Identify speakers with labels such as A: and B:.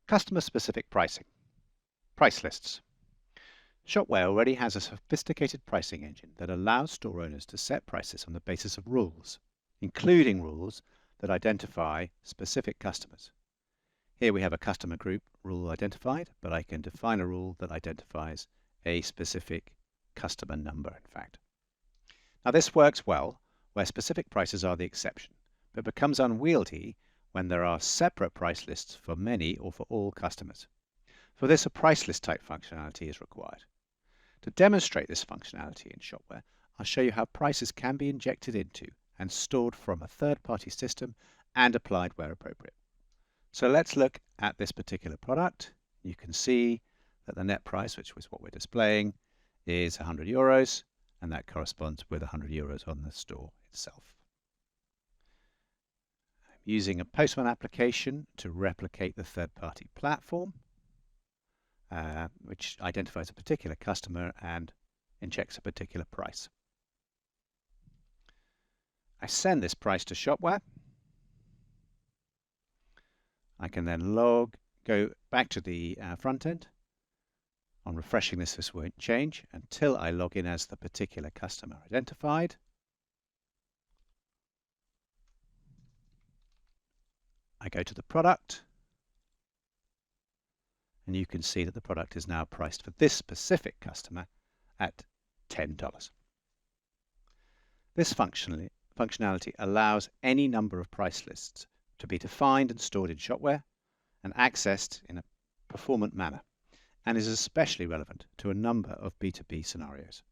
A: Customer-specific pricing. Price lists. Shopware already has a sophisticated pricing engine that allows store owners to set prices on the basis of rules, including rules that identify specific customers. Here we have a customer group rule identified, but I can define a rule that identifies a specific customer number, in fact. Now this works well where specific prices are the exception, but becomes unwieldy when there are separate price lists for many or for all customers. For this, a price list type functionality is required. To demonstrate this functionality in Shopware, I'll show you how prices can be injected into and stored from a third-party system and applied where appropriate. So let's look at this particular product. You can see that the net price, which was what we're displaying, is €100, and that corresponds with €100 on the store itself. I'm using a Postman application to replicate the third-party platform, which identifies a particular customer and injects a particular price. I send this price to Shopware. I can then go back to the front end. On refreshing this won't change until I log in as the particular customer identified. I go to the product, and you can see that the product is now priced for this specific customer at $10. This functionality allows any number of price lists to be defined and stored in Shopware and accessed in a performant manner, and is especially relevant to a number of B2B scenarios.